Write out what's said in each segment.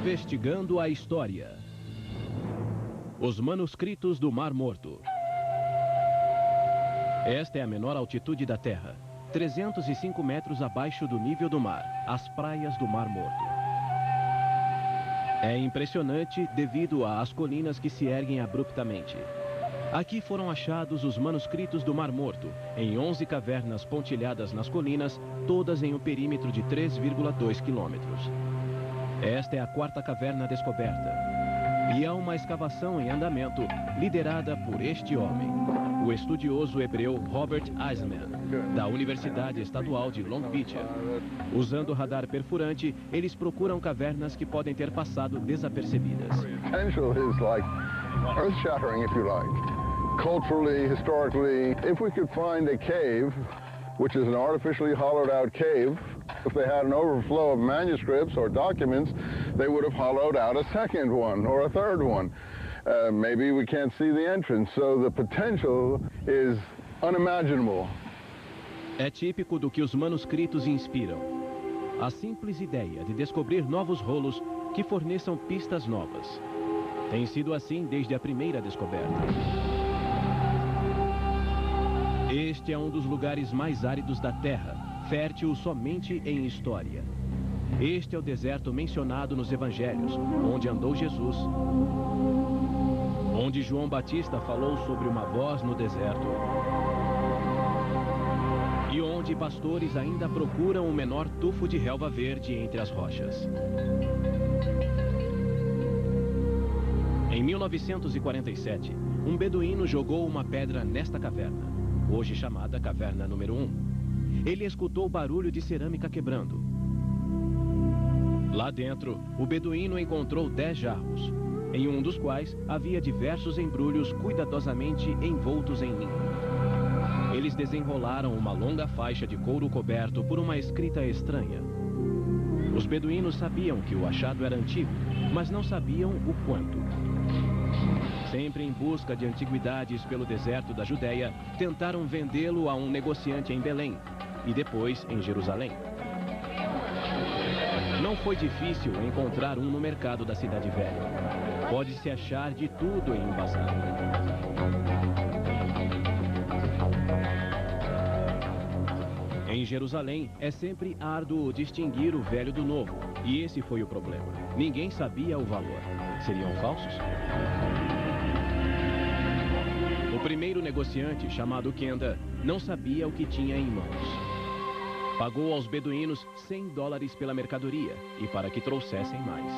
Investigando a história. Os manuscritos do Mar Morto. Esta é a menor altitude da Terra, 305 metros abaixo do nível do mar, as praias do Mar Morto. É impressionante devido às colinas que se erguem abruptamente. Aqui foram achados os manuscritos do Mar Morto, em 11 cavernas pontilhadas nas colinas, todas em um perímetro de 3,2 quilômetros. Esta é a quarta caverna descoberta. E há uma escavação em andamento, liderada por este homem, o estudioso hebreu Robert Eisenman, da Universidade Estadual de Long Beach. Usando radar perfurante, eles procuram cavernas que podem ter passado desapercebidas. Potential is like earth-shattering, if you like. Culturally, historically, if we could find a cave, which is an artificially hollowed out cave, if they had an overflow of manuscripts or documents, they would have hollowed out a second one or a third one. Maybe we can't see the entrance, so the potential is unimaginable. É típico do que os manuscritos inspiram. A simples ideia de descobrir novos rolos que forneçam pistas novas. Tem sido assim desde a primeira descoberta. Este é um dos lugares mais áridos da Terra, fértil somente em história. Este é o deserto mencionado nos Evangelhos, onde andou Jesus, onde João Batista falou sobre uma voz no deserto, e onde pastores ainda procuram o menor tufo de relva verde entre as rochas. Em 1947, um beduíno jogou uma pedra nesta caverna, hoje chamada Caverna número 1. Ele escutou o barulho de cerâmica quebrando. Lá dentro, o beduíno encontrou 10 jarros, em um dos quais havia diversos embrulhos cuidadosamente envoltos em linho. Eles desenrolaram uma longa faixa de couro coberto por uma escrita estranha. Os beduínos sabiam que o achado era antigo, mas não sabiam o quanto. Sempre em busca de antiguidades pelo deserto da Judéia, tentaram vendê-lo a um negociante em Belém e depois em Jerusalém. Não foi difícil encontrar um no mercado da Cidade Velha. Pode-se achar de tudo em um bazar. Em Jerusalém, é sempre árduo distinguir o velho do novo, e esse foi o problema. Ninguém sabia o valor. Seriam falsos? O primeiro negociante, chamado Kenda, não sabia o que tinha em mãos. Pagou aos beduínos $100 pela mercadoria e para que trouxessem mais.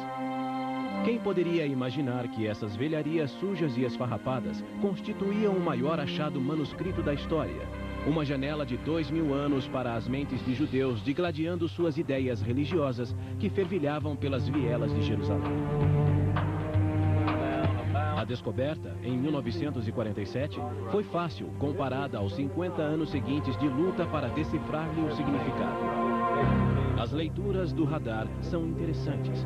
Quem poderia imaginar que essas velharias sujas e esfarrapadas constituíam o maior achado manuscrito da história? Uma janela de 2000 anos para as mentes de judeus digladiando suas ideias religiosas que fervilhavam pelas vielas de Jerusalém. A descoberta, em 1947, foi fácil comparada aos 50 anos seguintes de luta para decifrar-lhe o significado. As leituras do radar são interessantes.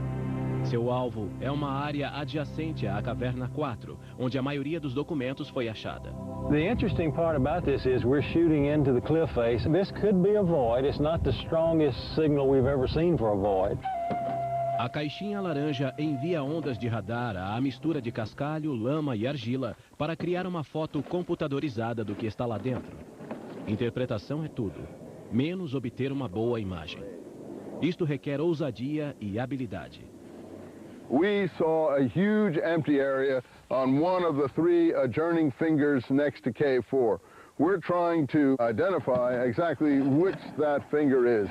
Seu alvo é uma área adjacente à Caverna 4, onde a maioria dos documentos foi achada. The interesting part about this is we're shooting into the cliff face. This could be a void. It's not the strongest signal we've ever seen for a void. A caixinha laranja envia ondas de radar à mistura de cascalho, lama e argila para criar uma foto computadorizada do que está lá dentro. Interpretação é tudo, menos obter uma boa imagem. Isto requer ousadia e habilidade. We saw a huge empty area on one of the 3 adjourning fingers next to Cave 4. We're trying to identify exactly which that finger is.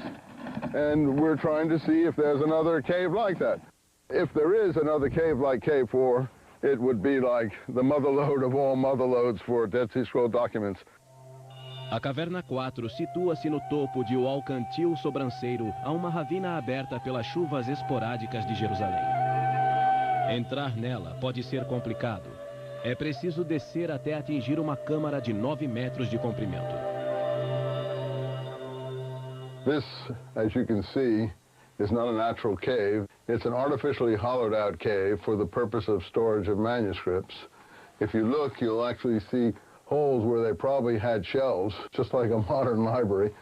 And we're trying to see if there's another cave like that. If there is another cave like Cave 4, it would be like the motherlode of all motherlodes for Dead Sea Scroll documents. A Caverna 4 situa-se no topo de o Alcantil Sobranceiro, a uma ravina aberta pelas chuvas esporádicas de Jerusalém. Entrar nela pode ser complicado. É preciso descer até atingir uma câmara de 9 metros de comprimento. This, as you can see, is not a natural cave. It's an artificially hollowed out cave for the purpose of storage of manuscripts. If you look, you'll actually see holes where they probably had shelves, just like a modern library.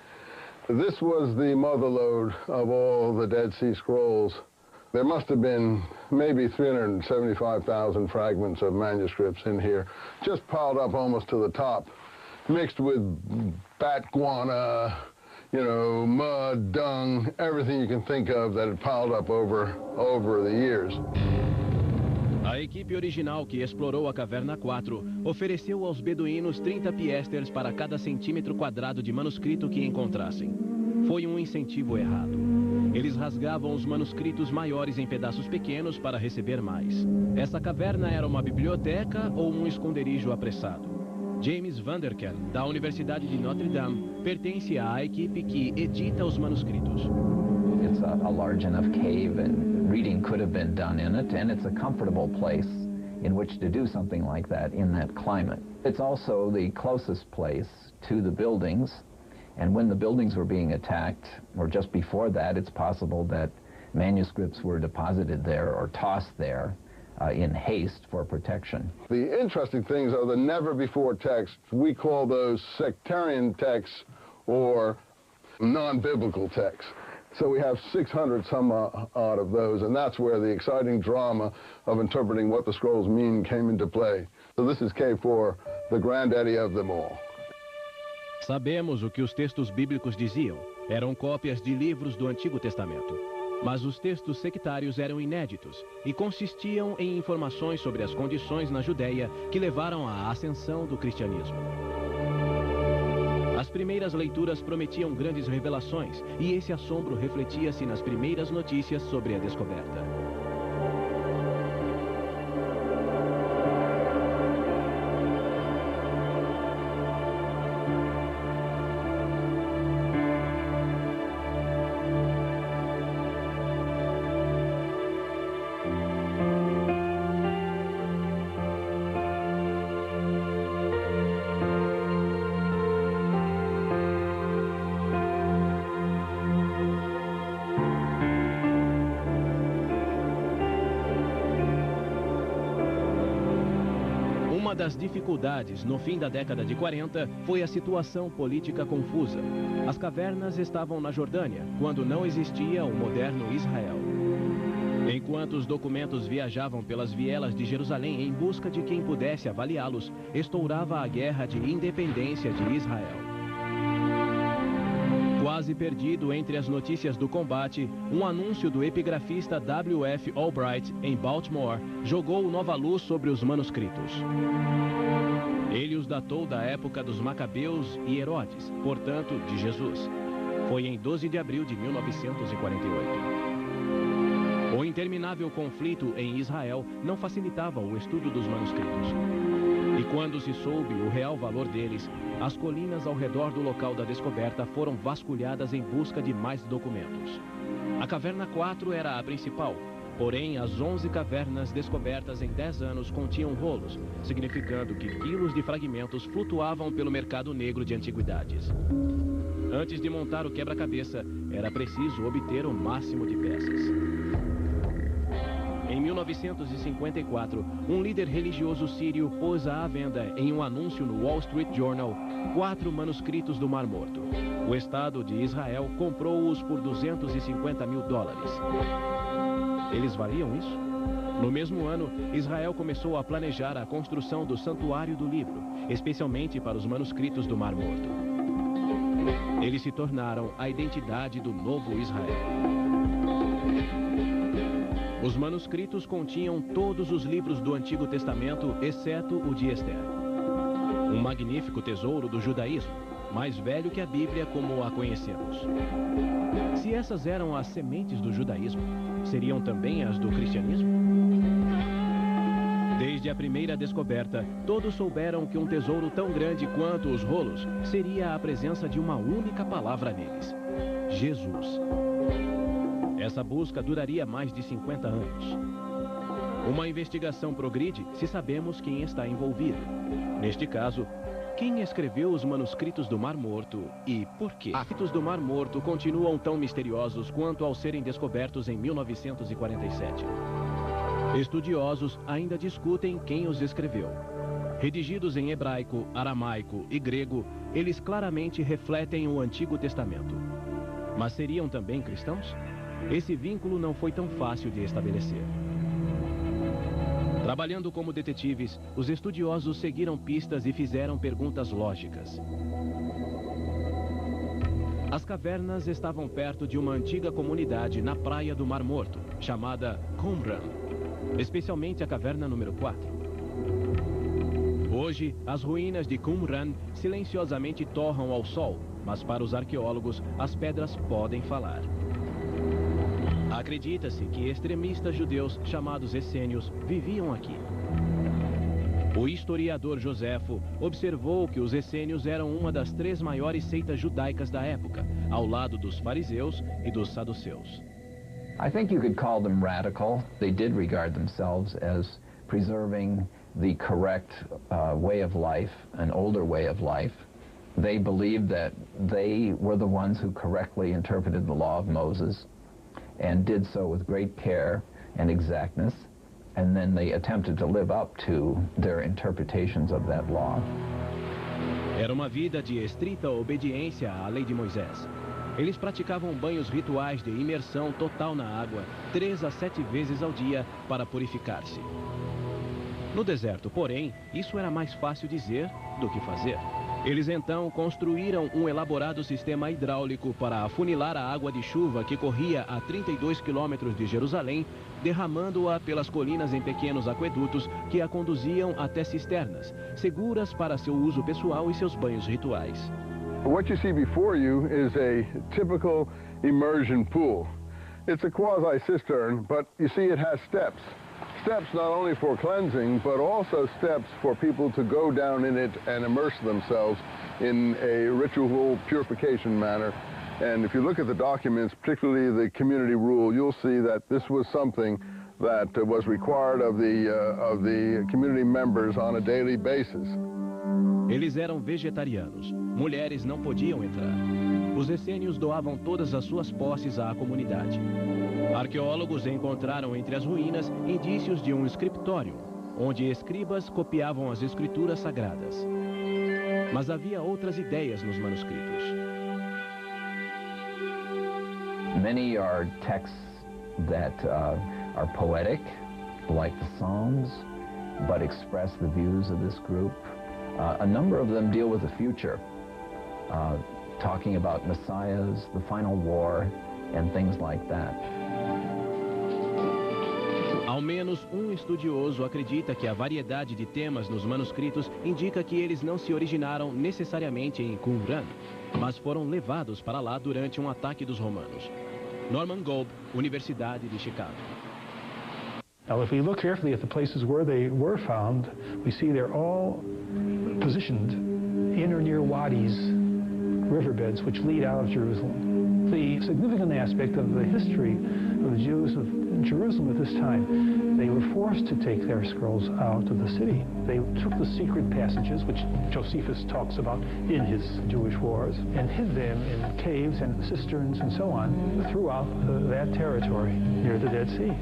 This was the motherlode of all the Dead Sea Scrolls There must have been maybe 375,000 fragments of manuscripts in here, just piled up almost to the top, mixed with bat guana, you know, mud, dung, everything you can think of that had piled up over the years. A equipe original que explorou a Caverna 4 ofereceu aos beduínos 30 piasters para cada centímetro quadrado de manuscrito que encontrassem. Foi um incentivo errado. Eles rasgavam os manuscritos maiores em pedaços pequenos para receber mais. Essa caverna era uma biblioteca ou um esconderijo apressado? James Van Der Ken, da Universidade de Notre Dame, pertence à equipe que edita os manuscritos. It's a large enough cave and reading could have been done in it, and it's a comfortable place in which to do something like that in that climate. It's also the closest place to the buildings, and when the buildings were being attacked, or just before that, it's possible that manuscripts were deposited there or tossed there in haste for protection. The interesting things are the never-before texts. We call those sectarian texts or non-biblical texts. So we have 600 some odd of those, and that's where the exciting drama of interpreting what the scrolls mean came into play. So this is K4, the granddaddy of them all. Sabemos o que os textos bíblicos diziam. Eram cópias de livros do Antigo Testamento. Mas os textos sectários eram inéditos e consistiam em informações sobre as condições na Judéia que levaram à ascensão do cristianismo. As primeiras leituras prometiam grandes revelações e esse assombro refletia-se nas primeiras notícias sobre a descoberta. Uma das dificuldades no fim da década de 40 foi a situação política confusa. As cavernas estavam na Jordânia, quando não existia o moderno Israel. Enquanto os documentos viajavam pelas vielas de Jerusalém em busca de quem pudesse avaliá-los, estourava a guerra de independência de Israel. Quase perdido entre as notícias do combate, um anúncio do epigrafista W.F. Albright, em Baltimore, jogou nova luz sobre os manuscritos. Ele os datou da época dos Macabeus e Herodes, portanto, de Jesus. Foi em 12 de abril de 1948. O interminável conflito em Israel não facilitava o estudo dos manuscritos. E quando se soube o real valor deles, as colinas ao redor do local da descoberta foram vasculhadas em busca de mais documentos. A Caverna 4 era a principal, porém as 11 cavernas descobertas em 10 anos continham rolos, significando que quilos de fragmentos flutuavam pelo mercado negro de antiguidades. Antes de montar o quebra-cabeça, era preciso obter o máximo de peças. Em 1954, um líder religioso sírio pôs à venda em um anúncio no Wall Street Journal 4 manuscritos do Mar Morto. O Estado de Israel comprou-os por $250 mil. Eles valiam isso? No mesmo ano, Israel começou a planejar a construção do Santuário do Livro, especialmente para os manuscritos do Mar Morto. Eles se tornaram a identidade do novo Israel. Os manuscritos continham todos os livros do Antigo Testamento, exceto o de Esther. Um magnífico tesouro do judaísmo, mais velho que a Bíblia como a conhecemos. Se essas eram as sementes do judaísmo, seriam também as do cristianismo? Desde a primeira descoberta, todos souberam que um tesouro tão grande quanto os rolos seria a presença de uma única palavra neles: Jesus. Essa busca duraria mais de 50 anos. Uma investigação progride se sabemos quem está envolvido. Neste caso, quem escreveu os manuscritos do Mar Morto e por quê? Os manuscritos do Mar Morto continuam tão misteriosos quanto ao serem descobertos em 1947. Estudiosos ainda discutem quem os escreveu. Redigidos em hebraico, aramaico e grego, eles claramente refletem o Antigo Testamento. Mas seriam também cristãos? esse vínculo não foi tão fácil de estabelecer. Trabalhando como detetives, os estudiosos seguiram pistas e fizeram perguntas lógicas. As cavernas estavam perto de uma antiga comunidade na praia do Mar Morto, chamada Qumran, especialmente a caverna número 4. Hoje, as ruínas de Qumran silenciosamente torram ao sol, mas para os arqueólogos, as pedras podem falar. Acredita-se que extremistas judeus chamados essênios viviam aqui. O historiador Josefo observou que os essênios eram uma das 3 maiores seitas judaicas da época, ao lado dos fariseus e dos saduceus. I think you could call them radical. They did regard themselves as preserving the correct way of life, an older way of life. They believed that they were the ones who correctly interpreted the law of Moses and did so with great care and exactness, and then they attempted to live up to their interpretations of that law. Era uma vida de estrita obediência à lei de Moisés. Eles praticavam banhos rituais de imersão total na água, 3 a 7 vezes ao dia, para purificar-se. No deserto, porém, isso era mais fácil dizer do que fazer. Eles então construíram um elaborado sistema hidráulico para afunilar a água de chuva que corria a 32 quilômetros de Jerusalém, derramando-a pelas colinas em pequenos aquedutos que a conduziam até cisternas, seguras para seu uso pessoal e seus banhos rituais. What you see before you is a typical immersion pool. It's a quasi-cistern, but you see it has steps. Steps not only for cleansing, but also steps for people to go down in it and immerse themselves in a ritual purification manner. And if you look at the documents, particularly the community rule, you'll see that this was something that was required of the community members on a daily basis. Eles eram vegetarianos. Mulheres não podiam entrar. Os essênios doavam todas as suas posses à comunidade. Arqueólogos encontraram entre as ruínas indícios de um escritório, onde escribas copiavam as escrituras sagradas. Mas havia outras ideias nos manuscritos. Many are texts that are poetic, like the Psalms, but express the views of this group. A number of them deal with the future, talking about messiahs, the final war, and things like that. Ao menos um estudioso acredita que a variedade de temas nos manuscritos indica que eles não se originaram necessariamente em Qumran, mas foram levados para lá durante um ataque dos romanos. Norman Golb, Universidade de Chicago. Now, if we look carefully at the places where they were found, we see they're all positioned in or near wadis, riverbeds, which lead out of Jerusalem. The significant aspect of the history of the Jews of Jerusalem at this time, they were forced to take their scrolls out of the city. They took the secret passages, which Josephus talks about in his Jewish Wars, and hid them in caves and cisterns and so on throughout that territory near the Dead Sea,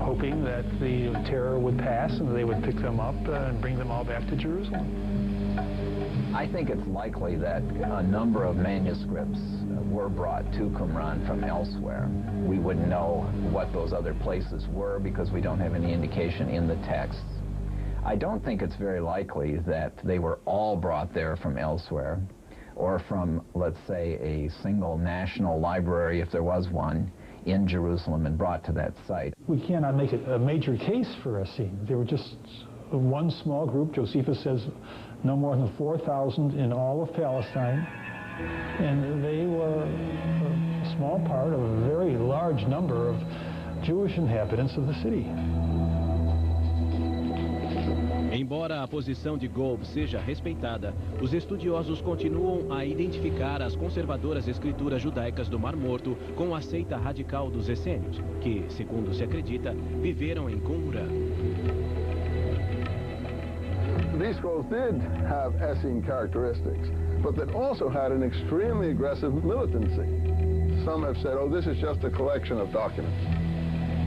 hoping that the terror would pass and they would pick them up and bring them all back to Jerusalem. I think it's likely that a number of manuscripts were brought to Qumran from elsewhere. We wouldn't know what those other places were because we don't have any indication in the texts. I don't think it's very likely that they were all brought there from elsewhere or from, let's say, a single national library, if there was one, in Jerusalem and brought to that site. We cannot make it a major case for Essene. They were just one small group. Josephus says no more than 4,000 in all of Palestine, and they were a small part of a very large number of Jewish inhabitants of the city. Embora a posição de Golb seja respeitada, os estudiosos continuam a identificar as conservadoras escrituras judaicas do Mar Morto com a seita radical dos essênios, que, segundo se acredita, viveram em Qumran. These scrolls did have Essene characteristics, but that also had an extremely aggressive militancy. Some have said, oh, this is just a collection of documents.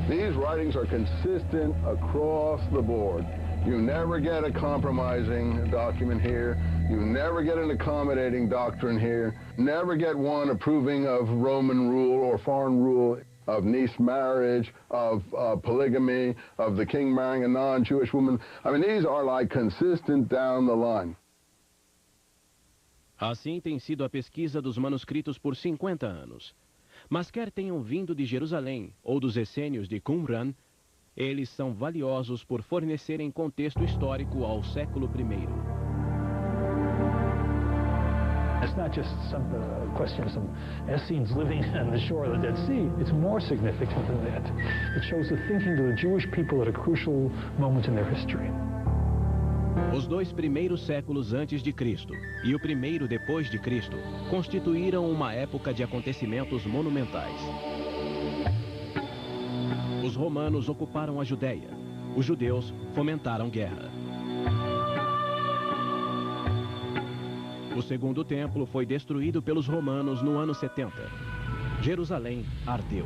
These writings are consistent across the board. You never get a compromising document here. You never get an accommodating doctrine here. Never get one approving of Roman rule or foreign rule. of niece marriage, of polygamy, of the king marrying a non-Jewish woman. I mean, these are like consistent down the line. Assim tem sido a pesquisa dos manuscritos por 50 anos. Mas quer tenham vindo de Jerusalém ou dos essênios de Qumran, eles são valiosos por fornecerem contexto histórico ao século I. It's not just some question of some Essenes living on the shore of the Dead Sea. It's more significant than that. It shows the thinking of the Jewish people at a crucial moment in their history. Os 2 primeiros séculos antes de Cristo e o primeiro depois de Cristo constituíram uma época de acontecimentos monumentais. Os romanos ocuparam a Judéia. Os judeus fomentaram guerra. O segundo templo foi destruído pelos romanos no ano 70. Jerusalém ardeu.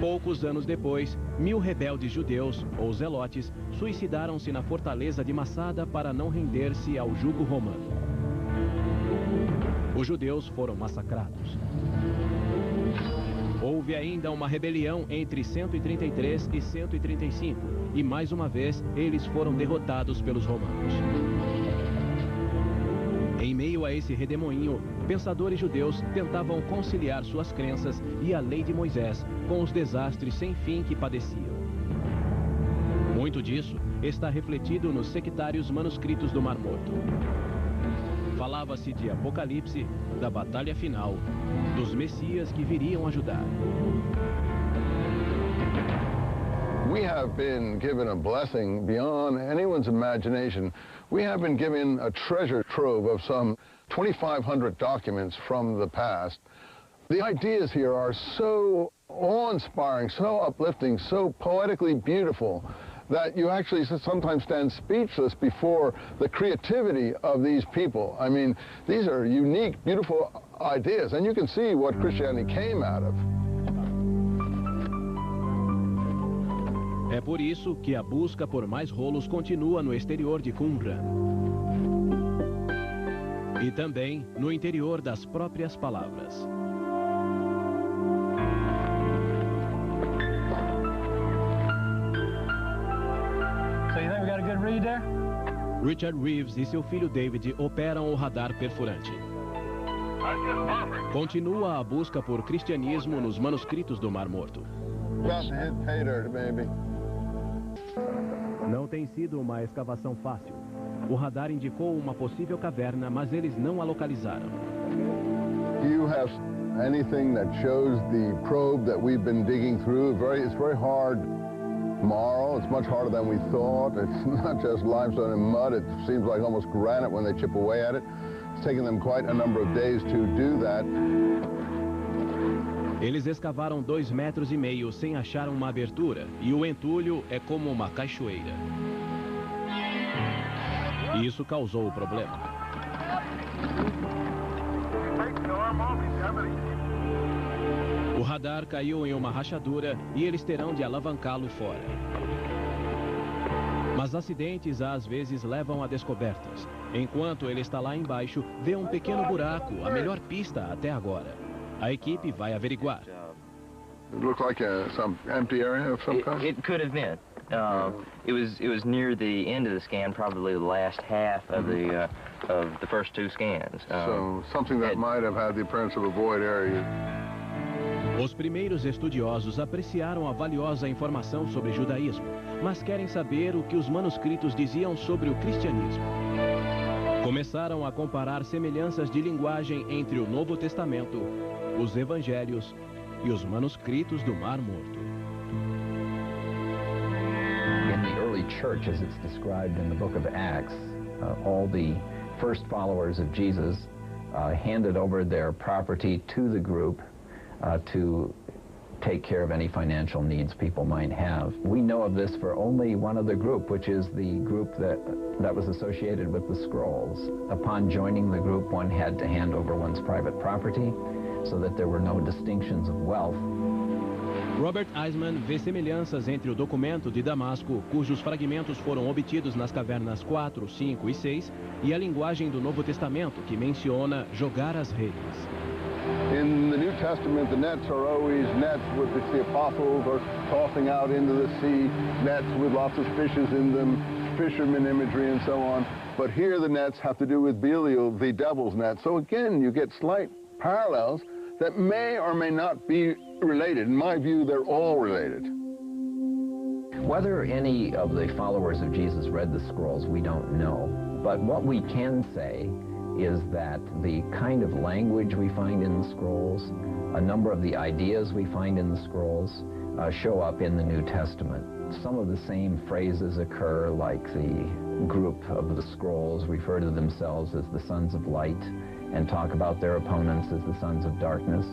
Poucos anos depois, 1000 rebeldes judeus, ou zelotes, suicidaram-se na fortaleza de Massada para não render-se ao jugo romano. Os judeus foram massacrados. Houve ainda uma rebelião entre 133 e 135, e mais uma vez eles foram derrotados pelos romanos. Em meio a esse redemoinho, pensadores judeus tentavam conciliar suas crenças e a lei de Moisés com os desastres sem fim que padeciam. Muito disso está refletido nos sectários manuscritos do Mar Morto. Falava-se de Apocalipse, da batalha final, dos Messias que viriam ajudar. We have been given a blessing beyond anyone's imagination. We have been given a treasure trove of some 2,500 documents from the past. The ideas here are so awe-inspiring, so uplifting, so poetically beautiful that you actually sometimes stand speechless before the creativity of these people. I mean, these are unique, beautiful ideas, and you can see what Christianity came out of. É por isso que a busca por mais rolos continua no exterior de Qumran. E também no interior das próprias palavras. So you think we got a good read there? Richard Reeves e seu filho David operam o radar perfurante. Continua a busca por cristianismo nos manuscritos do Mar Morto. Não tem sido uma escavação fácil. O radar indicou uma possível caverna, mas eles não a localizaram. Do you have anything that shows the probe that we've been digging through? It's very hard marl. It's much harder than we thought. It's not just limestone and mud. It seems like almost granite when they chip away at it. It's taken them quite a number of days to do that. Eles escavaram 2,5 metros sem achar uma abertura, e o entulho é como uma cachoeira. Isso causou o problema. O radar caiu em uma rachadura e eles terão de alavancá-lo fora. Mas acidentes às vezes levam a descobertas. Enquanto ele está lá embaixo, vê um pequeno buraco, a melhor pista até agora. A equipe vai averiguar. It looked like some empty area of some kind? It could have been. It was near the end of the scan, probably the last half of the first 2 scans. So something that might have had the appearance of a void area. Os primeiros estudiosos apreciaram a valiosa informação sobre judaísmo, mas querem saber o que os manuscritos diziam sobre o cristianismo. Começaram a comparar semelhanças de linguagem entre o Novo Testamento, os Evangelhos e os manuscritos do Mar Morto. In the early church, as it's described in the book of Acts, all the first followers of Jesus handed over their property to the group to take care of any financial needs people might have. We know of this for only one other group, which is the group that was associated with the scrolls. Upon joining the group, one had to hand over one's private property so that there were no distinctions of wealth. Robert Eisman vê semelhanças entre o documento de Damasco, cujos fragmentos foram obtidos nas cavernas 4, 5 e 6, e a linguagem do Novo Testamento, que menciona jogar as redes. In the New Testament, the nets are always nets with the apostles are tossing out into the sea, nets with lots of fishes in them, fisherman imagery and so on. But here the nets have to do with Belial, the devil's net. So again, you get slight parallels that may or may not be related. In my view, they're all related. Whether any of the followers of Jesus read the scrolls, we don't know. But what we can say is that the kind of language we find in the scrolls, a number of the ideas we find in the scrolls, show up in the New Testament. Some of the same phrases occur, like the group of the scrolls refer to themselves as the sons of light and talk about their opponents as the sons of darkness.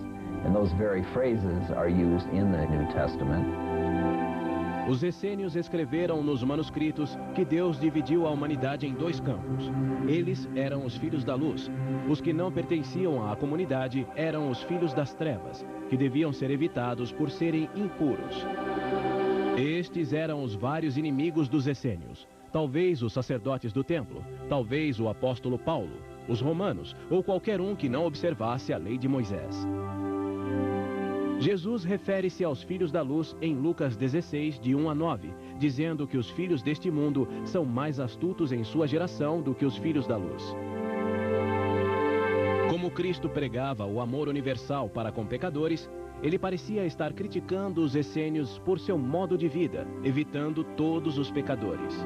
And those very phrases are used in the New Testament. Os essênios escreveram nos manuscritos que Deus dividiu a humanidade em dois campos. Eles eram os filhos da luz. Os que não pertenciam à comunidade eram os filhos das trevas, que deviam ser evitados por serem impuros. Estes eram os vários inimigos dos essênios. Talvez os sacerdotes do templo, talvez o apóstolo Paulo, os romanos ou qualquer um que não observasse a lei de Moisés. Jesus refere-se aos filhos da luz em Lucas 16, de 1 a 9, dizendo que os filhos deste mundo são mais astutos em sua geração do que os filhos da luz. Como Cristo pregava o amor universal para com pecadores, ele parecia estar criticando os essênios por seu modo de vida, evitando todos os pecadores.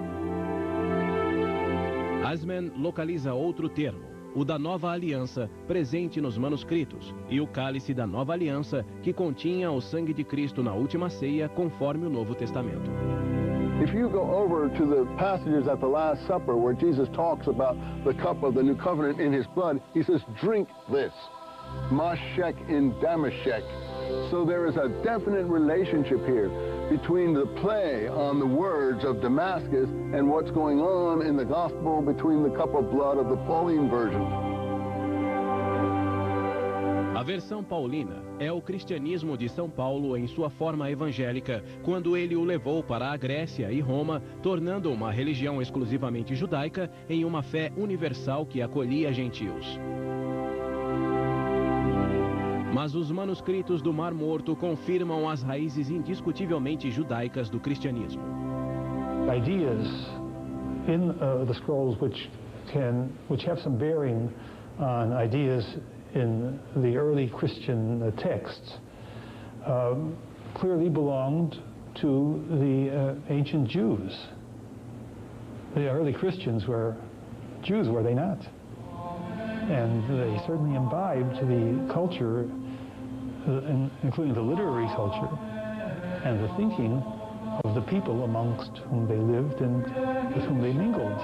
Eisman localiza outro termo, o da Nova Aliança, presente nos manuscritos, e o cálice da Nova Aliança, que continha o sangue de Cristo na última ceia, conforme o Novo Testamento. If you go over to the passages at the Last Supper where Jesus talks about the cup of the new covenant in his blood, he says, drink this, mashek in damashek. So there is a definite relationship here between the play on the words of Damascus and what's going on in the gospel between the cup of blood of the Pauline version. A versão paulina é o cristianismo de São Paulo em sua forma evangélica, quando ele o levou para a Grécia e Roma, tornando uma religião exclusivamente judaica em uma fé universal que acolhia gentios. Mas os manuscritos do Mar Morto confirmam as raízes indiscutivelmente judaicas do cristianismo. Ideas in the scrolls which have some bearing on ideas in the early Christian texts clearly belonged to the ancient Jews. The early Christians were Jews, were they not? And they certainly imbibed the culture, including the literary culture and the thinking of the people amongst whom they lived and with whom they mingled.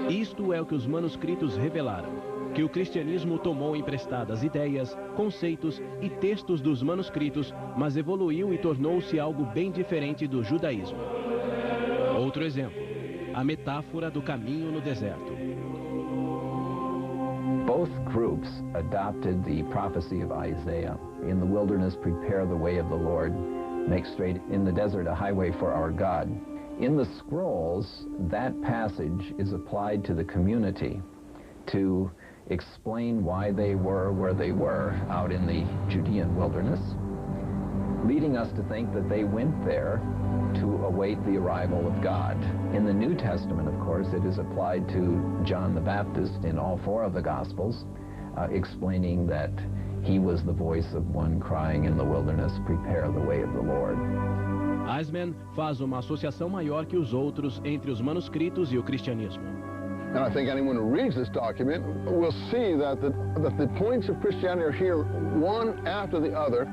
Isto é o que os manuscritos revelaram, que o cristianismo tomou emprestadas ideias, conceitos e textos dos manuscritos, mas evoluiu e tornou-se algo bem diferente do judaísmo. Outro exemplo, a metáfora do caminho no deserto. Both groups adopted the prophecy of Isaiah. In the wilderness, prepare the way of the Lord. Make straight in the desert a highway for our God. In the scrolls, that passage is applied to the community to explain why they were where they were out in the Judean wilderness, leading us to think that they went there to await the arrival of God. In the New Testament, of course, it is applied to John the Baptist in all four of the Gospels, explaining that he was the voice of one crying in the wilderness, prepare the way of the Lord. Eisman faz uma associação maior que os outros entre os manuscritos e o cristianismo. And I think anyone who reads this document will see that the points of Christianity are here one after the other.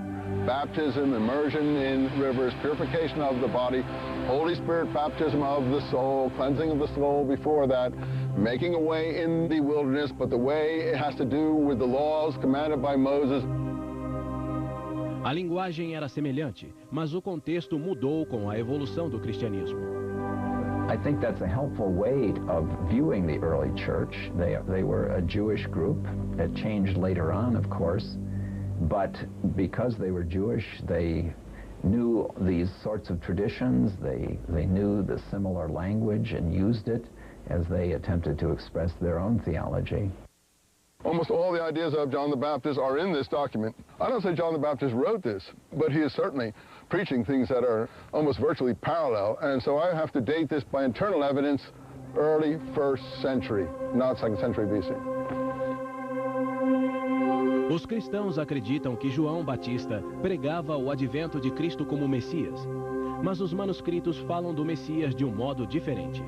Baptism, immersion in rivers, purification of the body, Holy Spirit baptism of the soul, cleansing of the soul before that, making a way in the wilderness, but the way it has to do with the laws commanded by Moses. A linguagem era semelhante, mas o contexto mudou com a evolução do cristianismo. I think that's a helpful way of viewing the early church. They were a Jewish group. It changed later on, of course. But because they were Jewish, they knew these sorts of traditions. They knew the similar language and used it as they attempted to express their own theology. Almost all the ideas of John the Baptist are in this document. I don't say John the Baptist wrote this, but he is certainly preaching things that are almost virtually parallel, and so I have to date this by internal evidence, early 1st century, not 2nd century BC. Os cristãos acreditam que João Batista pregava o advento de Cristo como Messias, mas os manuscritos falam do Messias de um modo diferente.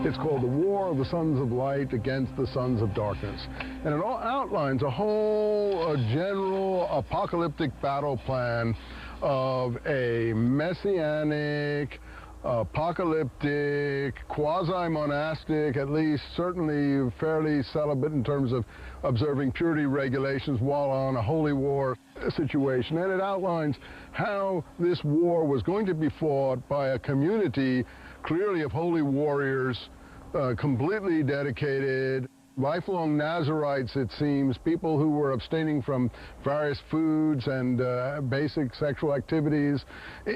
It's called the War of the Sons of Light against the Sons of Darkness. And it all outlines a whole general apocalyptic battle plan of a messianic, apocalyptic, quasi-monastic, at least certainly fairly celibate in terms of observing purity regulations while on a holy war situation. And it outlines how this war was going to be fought by a community clearly of holy warriors, completely dedicated, lifelong Nazarites, it seems, people who were abstaining from various foods and basic sexual activities,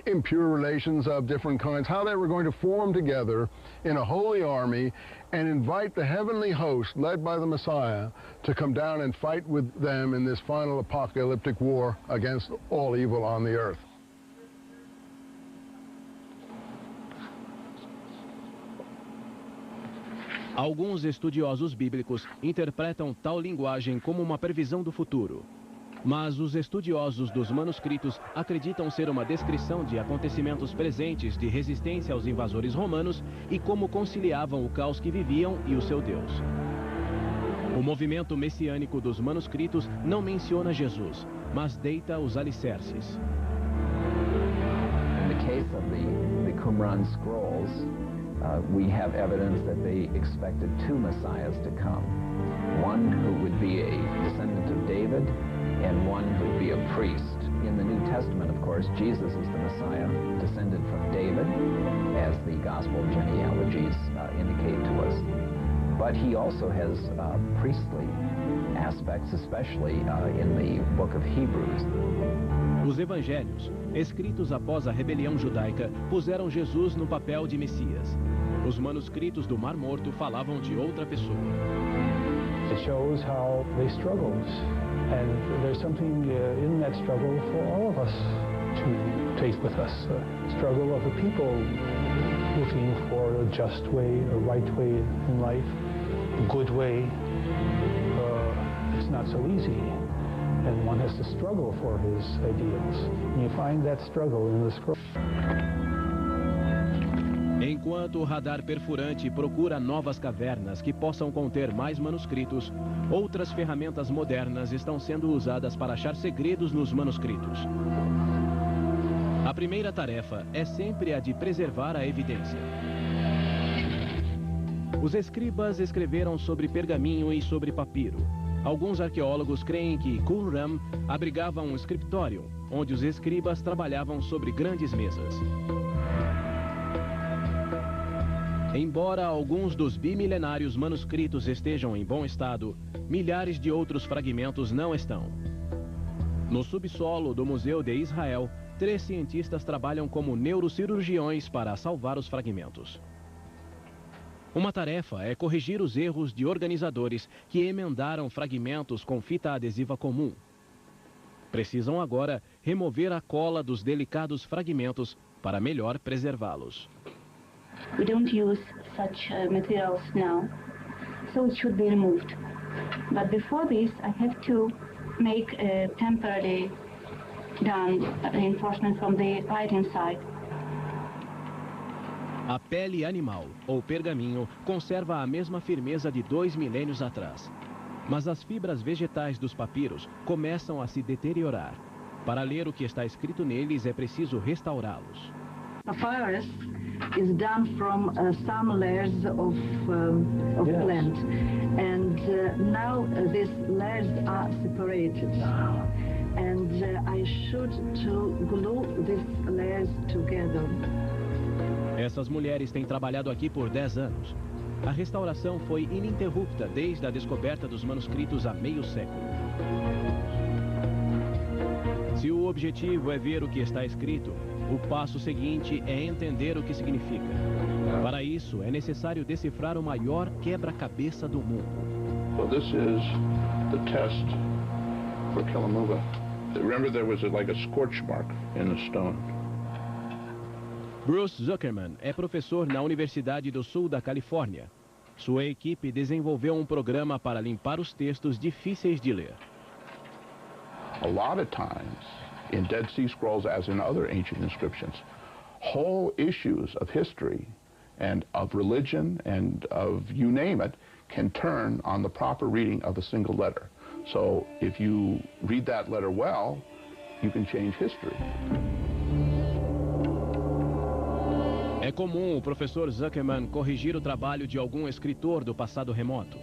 impure relations of different kinds, how they were going to form together in a holy army and invite the heavenly host, led by the Messiah, to come down and fight with them in this final apocalyptic war against all evil on the earth. Alguns estudiosos bíblicos interpretam tal linguagem como uma previsão do futuro. Mas os estudiosos dos manuscritos acreditam ser uma descrição de acontecimentos presentes de resistência aos invasores romanos e como conciliavam o caos que viviam e o seu Deus. O movimento messiânico dos manuscritos não menciona Jesus, mas deita os alicerces. In the case of the Qumran scrolls, we have evidence that they expected two Messiahs to come. One who would be a descendant of David and one who would be a priest. In the New Testament, of course, Jesus is the Messiah, descended from David, as the gospel genealogies indicate to us. But he also has priestly aspects, especially in the book of Hebrews. Os evangelhos, escritos após a rebelião judaica, puseram Jesus no papel de Messias. Os manuscritos do Mar Morto falavam de outra pessoa. It shows how they struggled, and there's something in that struggle for all of us to take with us. Struggle of the people looking for a just way, a right way in life, a good way. It's not so easy, and one has to struggle for his ideals. And you find that struggle in the scroll. Enquanto o radar perfurante procura novas cavernas que possam conter mais manuscritos, outras ferramentas modernas estão sendo usadas para achar segredos nos manuscritos. A primeira tarefa é sempre a de preservar a evidência. Os escribas escreveram sobre pergaminho e sobre papiro. Alguns arqueólogos creem que Qumran abrigava um escritório, onde os escribas trabalhavam sobre grandes mesas. Embora alguns dos bimilenários manuscritos estejam em bom estado, milhares de outros fragmentos não estão. No subsolo do Museu de Israel, 3 cientistas trabalham como neurocirurgiões para salvar os fragmentos. Uma tarefa é corrigir os erros de organizadores que emendaram fragmentos com fita adesiva comum. Precisam agora remover a cola dos delicados fragmentos para melhor preservá-los. We don't use such materials now, so it should be removed. But before this, I have to make a temporary reinforcement from the right side. A pele animal, ou pergaminho, conserva a mesma firmeza de 2 milênios atrás. Mas as fibras vegetais dos papiros começam a se deteriorar. Para ler o que está escrito neles, é preciso restaurá-los. Papyrus is done from some layers of plant, and now these layers are separated, and I should to glue these layers together. Essas mulheres têm trabalhado aqui por 10 anos. A restauração foi ininterrupta desde a descoberta dos manuscritos há meio século. Se o objetivo é ver o que está escrito, o passo seguinte é entender o que significa. Para isso, é necessário decifrar o maior quebra-cabeça do mundo. So this is the test for Killamuva. Remember, there was like a scorch mark in the stone. Bruce Zuckerman é professor na Universidade do Sul da Califórnia. Sua equipe desenvolveu um programa para limpar os textos difíceis de ler. A lot of times, in Dead Sea Scrolls, as in other ancient inscriptions, whole issues of history and of religion and of you name it can turn on the proper reading of a single letter. So if you read that letter well, you can change history. É comum o professor Zuckerman corrigir o trabalho de algum escritor do passado remoto.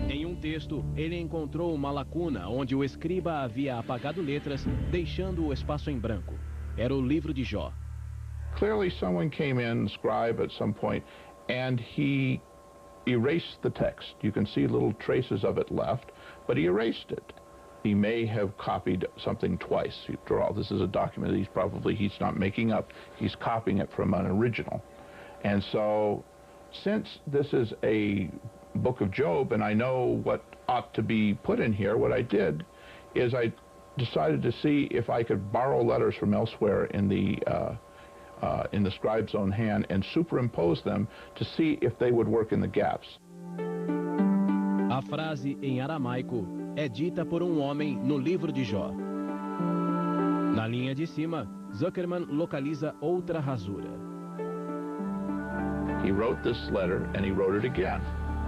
Em um texto, ele encontrou uma lacuna onde o escriba havia apagado letras, deixando o espaço em branco. Era o livro de Jó. Clearly someone came in, scribe at some point, and he erased the text. You can see little traces of it left, but he erased it. He may have copied something twice. After all, this is a document he's not making up. He's copying it from an original. And so, since this is a book of Job, and I know what ought to be put in here, what I did is I decided to see if I could borrow letters from elsewhere in the scribe's own hand and superimpose them to see if they would work in the gaps. A frase em aramaico é dita por um homem no livro de Jó. Na linha de cima, Zuckerman localiza outra rasura. He wrote this letter and he wrote it again.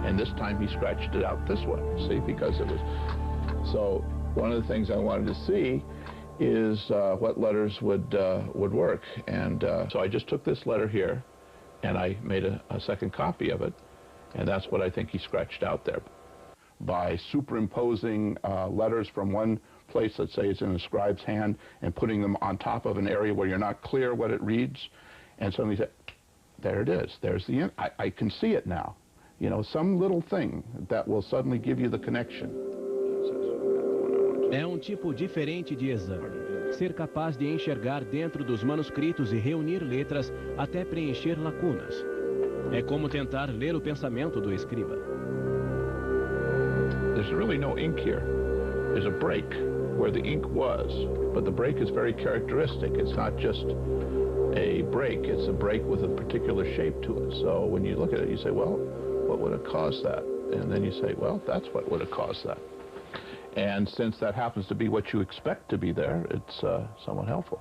And this time he scratched it out this way, see, because it was... So one of the things I wanted to see is what letters would work. And so I just took this letter here and I made a second copy of it. And that's what I think he scratched out there. By superimposing letters from one place, let's say it's in a scribe's hand, and putting them on top of an area where you're not clear what it reads, and suddenly say, there it is, there's the end. I can see it now. You know, some little thing that will suddenly give you the connection. É um tipo diferente de exame. Ser capaz de enxergar dentro dos manuscritos e reunir letras até preencher lacunas. É como tentar ler o pensamento do escriba. There's really no ink here. There's a break where the ink was, but the break is very characteristic. It's not just a break, it's a break with a particular shape to it. So when you look at it, you say, well, what would have caused that? And then you say, well, that's what would have caused that. And since that happens to be what you expect to be there, it's somewhat helpful.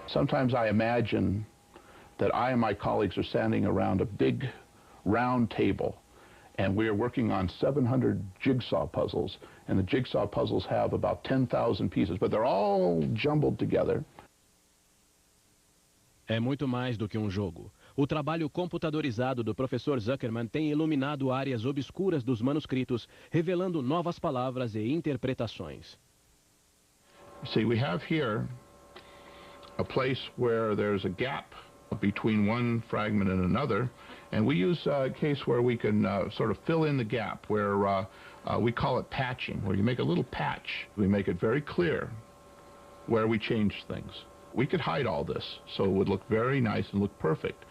Sometimes I imagine that I and my colleagues are standing around a big round table, and we are working on 700 jigsaw puzzles, and the jigsaw puzzles have about 10,000 pieces, but they're all jumbled together. É muito mais do que um jogo. O trabalho computadorizado do professor Zuckerman tem iluminado áreas obscuras dos manuscritos, revelando novas palavras e interpretações. See, we have here a place where there's a gap between one fragment and another, and we use a case where we can sort of fill in the gap, where we call it patching, where you make a little patch. We make it very clear where we change things. We could hide all this, so it would look very nice and look perfect.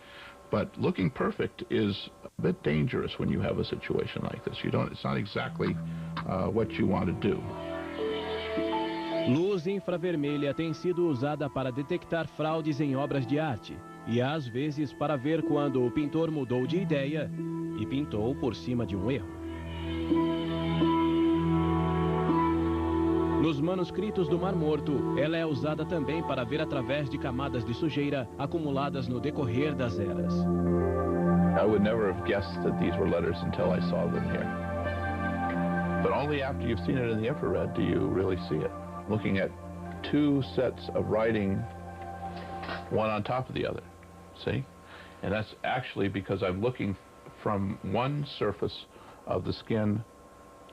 But looking perfect is a bit dangerous when you have a situation like this. It's not exactly what you want to do. Luz infravermelha tem sido usada para detectar fraudes em obras de arte e às vezes para ver quando o pintor mudou de ideia e pintou por cima de um erro. Nos manuscritos do Mar Morto, ela é usada também para ver através de camadas de sujeira acumuladas no decorrer das eras. I would never have guessed that these were letters until I saw them here. But only after you've seen it in the infrared do you really see it. Looking at two sets of writing, one on top of the other, see? And that's actually because I'm looking from one surface of the skin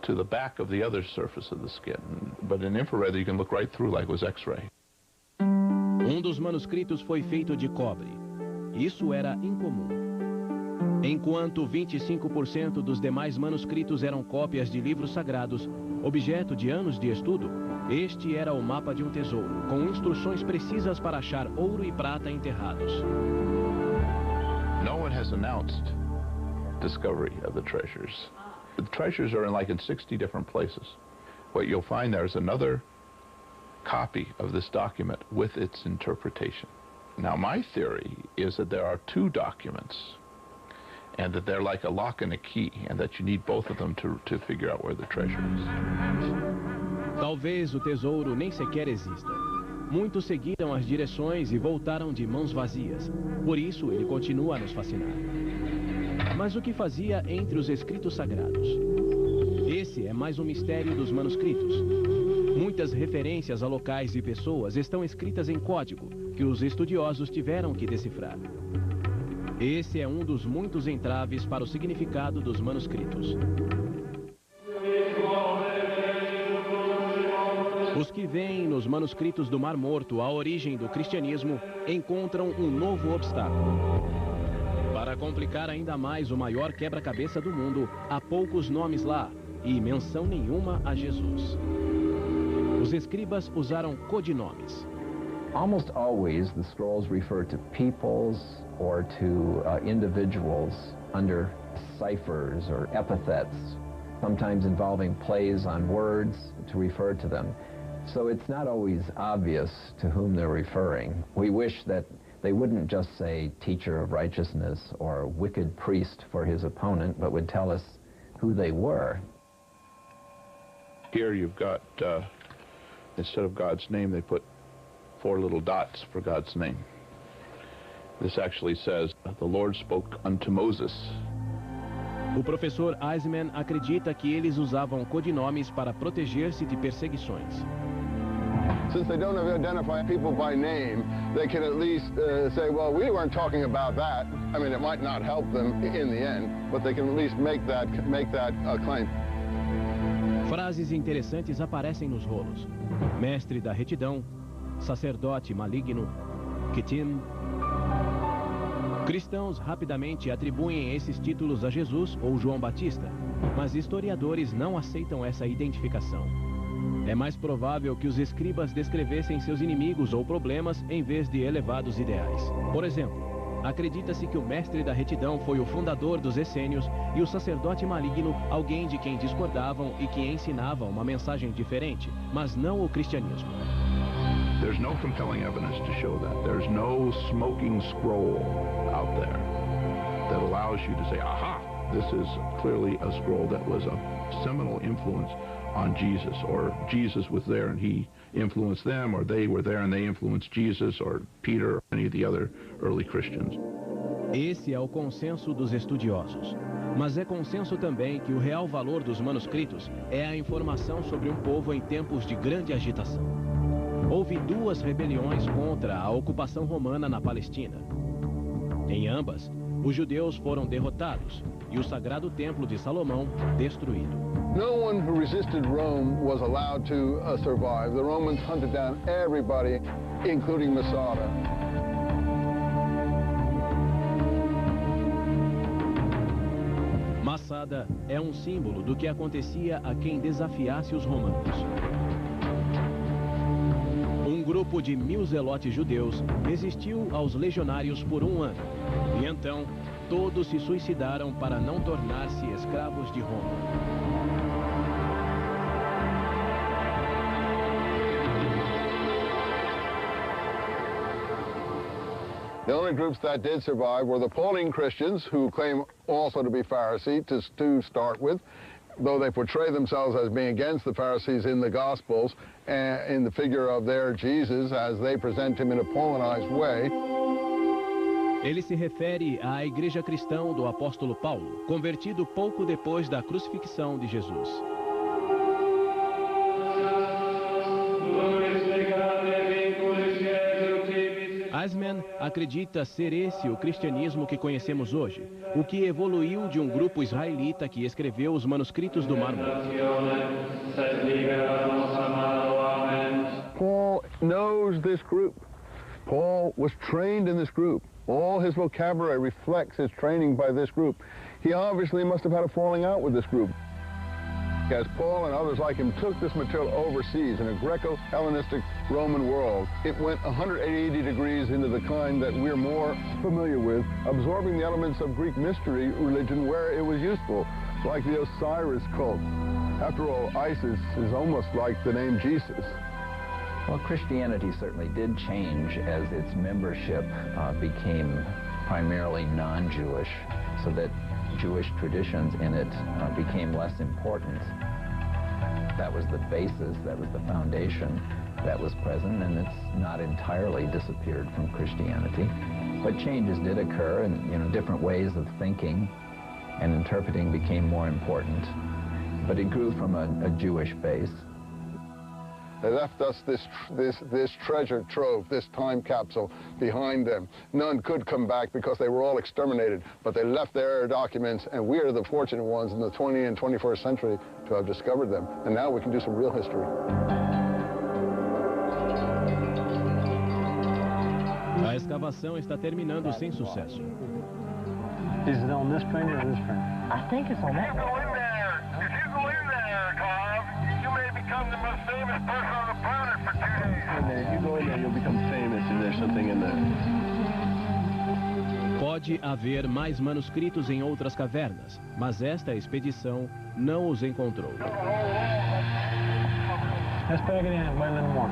to the back of the other surface of the skin. But in infrared, you can look right through like it was X-ray. Um dos manuscritos foi feito de cobre. Isso era incomum. Enquanto 25% dos demais manuscritos eram cópias de livros sagrados, objeto de anos de estudo, este era o mapa de um tesouro, com instruções precisas para achar ouro e prata enterrados. No one has announced discovery of the treasures. The treasures are in 60 different places. What you'll find there is another copy of this document with its interpretation. Now, my theory is that there are two documents, and that they're like a lock and a key, and that you need both of them to figure out where the treasure is. Talvez o tesouro nem sequer exista. Muitos seguiram as direções e voltaram de mãos vazias. Por isso, ele continua a nos fascinar. Mas o que fazia entre os escritos sagrados? Esse é mais um mistério dos manuscritos. Muitas referências a locais e pessoas estão escritas em código, que os estudiosos tiveram que decifrar. Esse é um dos muitos entraves para o significado dos manuscritos. Os que veem nos manuscritos do Mar Morto a origem do cristianismo encontram um novo obstáculo. Para complicar ainda mais o maior quebra-cabeça do mundo, há poucos nomes lá e menção nenhuma a Jesus. Os escribas usaram codinomes. Almost always the scrolls refer to peoples or to individuals under ciphers or epithets, sometimes involving plays on words to refer to them. So it's not always obvious to whom they're referring. We wish that they wouldn't just say teacher of righteousness or wicked priest for his opponent, but would tell us who they were. Here you've got, instead of God's name, they put 4 little dots for God's name. This actually says, the Lord spoke unto Moses. O professor Eisman acredita que eles usavam codinomes para proteger-se de perseguições. Since they don't identify people by name, they can at least say, well, we weren't talking about that. I mean, it might not help them in the end, but they can at least make that claim. Frases interessantes aparecem nos rolos. Mestre da retidão, sacerdote maligno, Kittim. Cristãos rapidamente atribuem esses títulos a Jesus ou João Batista, mas historiadores não aceitam essa identificação. É mais provável que os escribas descrevessem seus inimigos ou problemas em vez de elevados ideais. Por exemplo, acredita-se que o mestre da retidão foi o fundador dos essênios e o sacerdote maligno alguém de quem discordavam e que ensinava uma mensagem diferente, mas não o cristianismo. There's no compelling evidence to show that. There's no smoking scroll out there that allows you to say, aha, this is clearly a scroll that was a seminal influence on Jesus, or Jesus was there and he influenced them, or they were there and they influenced Jesus, or Peter, or any of the other early Christians. Esse é o consenso dos estudiosos. Mas é consenso também que o real valor dos manuscritos é a informação sobre um povo em tempos de grande agitação. Houve 2 rebeliões contra a ocupação romana na Palestina. Em ambas, os judeus foram derrotados e o sagrado templo de Salomão destruído. No one who resisted Rome was allowed to survive. The Romans hunted down everybody, including Masada. Masada é um símbolo do que acontecia a quem desafiasse os romanos. Um grupo de 1000 zelotes judeus resistiu aos legionários por 1 ano. E então, todos se suicidaram para não tornar-se escravos de Roma. The only groups that did survive were the Pauline Christians, who claim also to be Pharisee to start with, though they portray themselves as being against the Pharisees in the Gospels and in the figure of their Jesus as they present him in a Paulinized way. Ele se refere à igreja cristã do apóstolo Paulo, convertido pouco depois da crucifixão de Jesus. Eisman acredita ser esse o cristianismo que conhecemos hoje, o que evoluiu de um grupo israelita que escreveu os manuscritos do Mar Morto. Paul knows this group. Paul was trained in this group. All his vocabulary reflects his training by this group. He obviously must have had a falling out with this group. As Paul and others like him took this material overseas in a Greco-Hellenistic Roman world, it went 180 degrees into the kind that we're more familiar with, absorbing the elements of Greek mystery religion where it was useful, like the Osiris cult. After all, Isis is almost like the name Jesus. Well, Christianity certainly did change as its membership became primarily non-Jewish, so that Jewish traditions in it became less important. That was the basis, that was the foundation that was present, and it's not entirely disappeared from Christianity. But changes did occur, and different ways of thinking and interpreting became more important. But it grew from a Jewish base. They left us this treasure trove, this time capsule behind them. None could come back because they were all exterminated, but they left their documents, and we are the fortunate ones in the 20th and 21st century to have discovered them. And now we can do some real history. A escavação está terminando sem sucesso. Is it on this printer or this printer? I think it's on that one. If you go in there, Cobb, you may become the most famous person on the planet for 2 days. If you go in there, you'll become famous if there's something in there. Pode haver mais manuscritos em outras cavernas, mas esta expedição não os encontrou. Let's pack it in, wait a little more.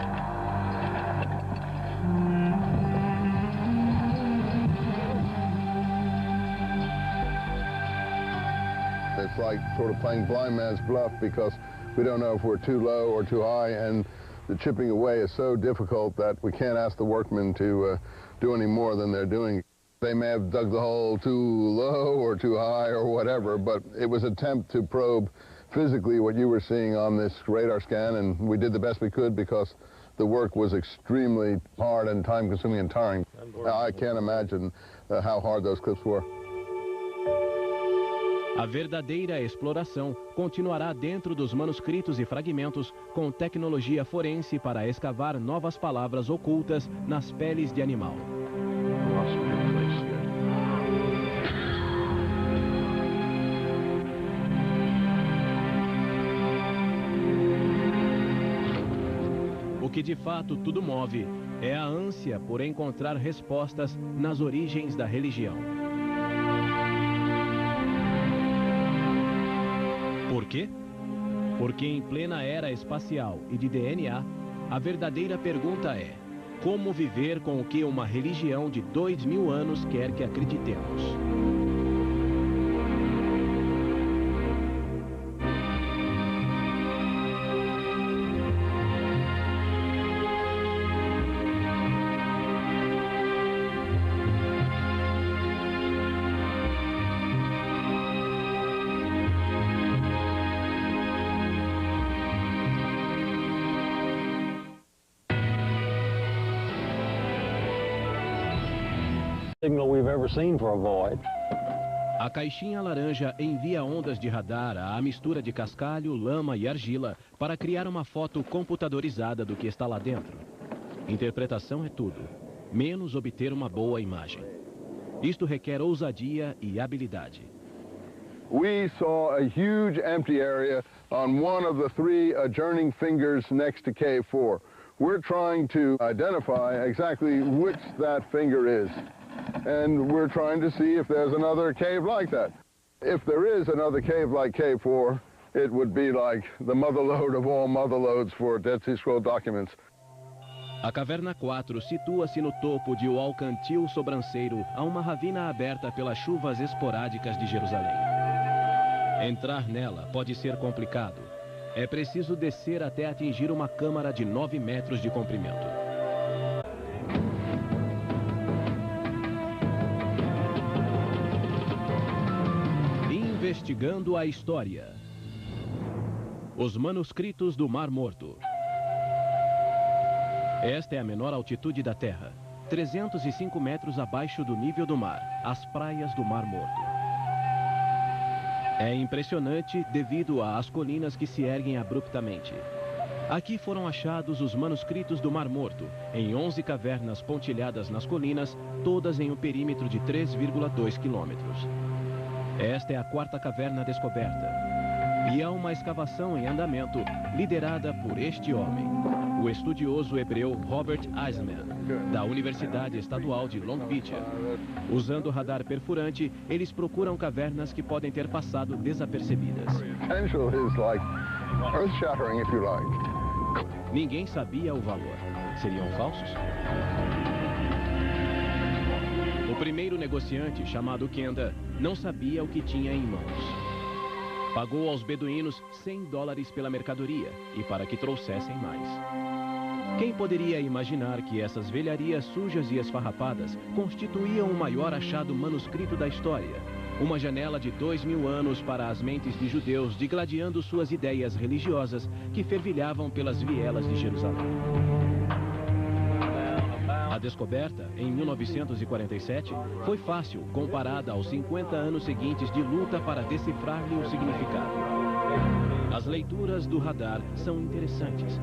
It's like sort of playing blind man's bluff because we don't know if we're too low or too high, and the chipping away is so difficult that we can't ask the workmen to do any more than they're doing. They may have dug the hole too low or too high or whatever, but it was an attempt to probe physically what you were seeing on this radar scan, and we did the best we could because the work was extremely hard and time-consuming and tiring. I can't imagine how hard those clips were. A verdadeira exploração continuará dentro dos manuscritos e fragmentos com tecnologia forense para escavar novas palavras ocultas nas peles de animal. O que de fato tudo move é a ânsia por encontrar respostas nas origens da religião. Por quê? Porque em plena era espacial e de DNA, a verdadeira pergunta é: como viver com o que uma religião de 2000 anos quer que acreditemos? Signal we've ever seen for a void. A caixinha laranja envia ondas de radar à mistura de cascalho, lama e argila para criar uma foto computadorizada do que está lá dentro. Interpretação é tudo, menos obter uma boa imagem. Isto requer ousadia e habilidade. We saw a huge empty area on one of the 3 adjourning fingers next to Cave 4. We're trying to identify exactly which that finger is. And we're trying to see if there's another cave like that. If there is another cave like Cave 4, it would be like the motherlode of all motherlodes for Dead Sea Scroll documents. A Caverna 4 situa-se no topo de O Alcantil Sobranceiro, a uma ravina aberta pelas chuvas esporádicas de Jerusalém. Entrar nela pode ser complicado. É preciso descer até atingir uma câmara de 9 metros de comprimento. Investigando a história. Os manuscritos do Mar Morto. Esta é a menor altitude da Terra, 305 metros abaixo do nível do mar, as praias do Mar Morto. É impressionante devido às colinas que se erguem abruptamente. Aqui foram achados os manuscritos do Mar Morto, em 11 cavernas pontilhadas nas colinas, todas em um perímetro de 3,2 quilômetros. Esta é a quarta caverna descoberta. E há uma escavação em andamento, liderada por este homem, o estudioso hebreu Robert Eisenman, da Universidade Estadual de Long Beach. Usando radar perfurante, eles procuram cavernas que podem ter passado desapercebidas. Potential is like earth-shattering, if you like. Ninguém sabia o valor. Seriam falsos? O primeiro negociante, chamado Kenda, não sabia o que tinha em mãos. Pagou aos beduínos $100 pela mercadoria e para que trouxessem mais. Quem poderia imaginar que essas velharias sujas e esfarrapadas constituíam o maior achado manuscrito da história? Uma janela de 2000 anos para as mentes de judeus digladiando suas ideias religiosas que fervilhavam pelas vielas de Jerusalém. A descoberta, em 1947, foi fácil comparada aos 50 anos seguintes de luta para decifrar-lhe o significado. As leituras do radar são interessantes.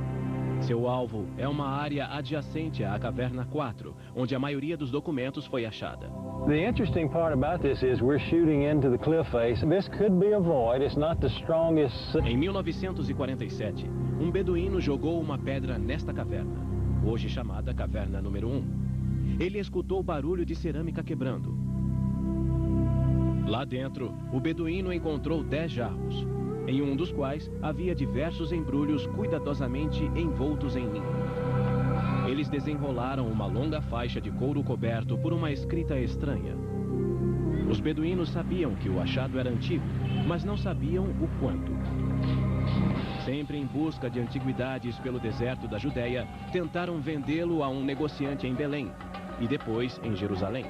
Seu alvo é uma área adjacente à caverna 4, onde a maioria dos documentos foi achada. The interesting part about this is we're shooting into the cliff face. This could be a void. It's not the strongest. Em 1947, um beduíno jogou uma pedra nesta caverna, hoje chamada Caverna número 1. Ele escutou barulho de cerâmica quebrando. Lá dentro, o beduíno encontrou 10 jarros, em um dos quais havia diversos embrulhos cuidadosamente envoltos em linho. Eles desenrolaram uma longa faixa de couro coberto por uma escrita estranha. Os beduínos sabiam que o achado era antigo, mas não sabiam o quanto. Sempre em busca de antiguidades pelo deserto da Judéia, tentaram vendê-lo a um negociante em Belém e depois em Jerusalém.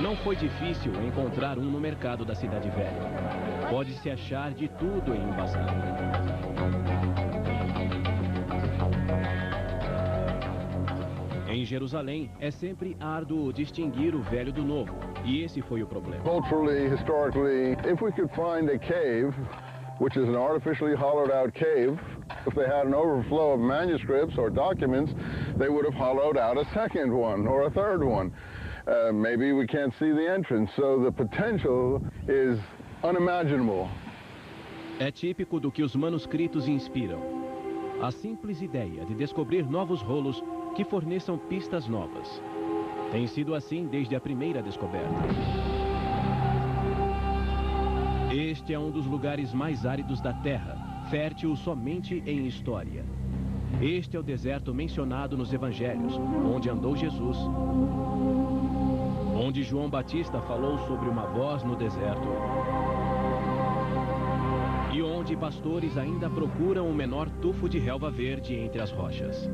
Não foi difícil encontrar um no mercado da Cidade Velha. Pode-se achar de tudo em um bazar. Em Jerusalém, é sempre árduo distinguir o velho do novo, e esse foi o problema. Culturally, historically, if we could find a cave, which is an artificially hollowed out cave, if they had an overflow of manuscripts or documents, they would have hollowed out a second one or a third one. Maybe we can't see the entrance, so the potential is unimaginable. É típico do que os manuscritos inspiram. A simples ideia de descobrir novos rolos que forneçam pistas novas. Tem sido assim desde a primeira descoberta. Este é um dos lugares mais áridos da Terra, fértil somente em história. Este é o deserto mencionado nos Evangelhos, onde andou Jesus, onde João Batista falou sobre uma voz no deserto, e onde pastores ainda procuram o menor tufo de relva verde entre as rochas.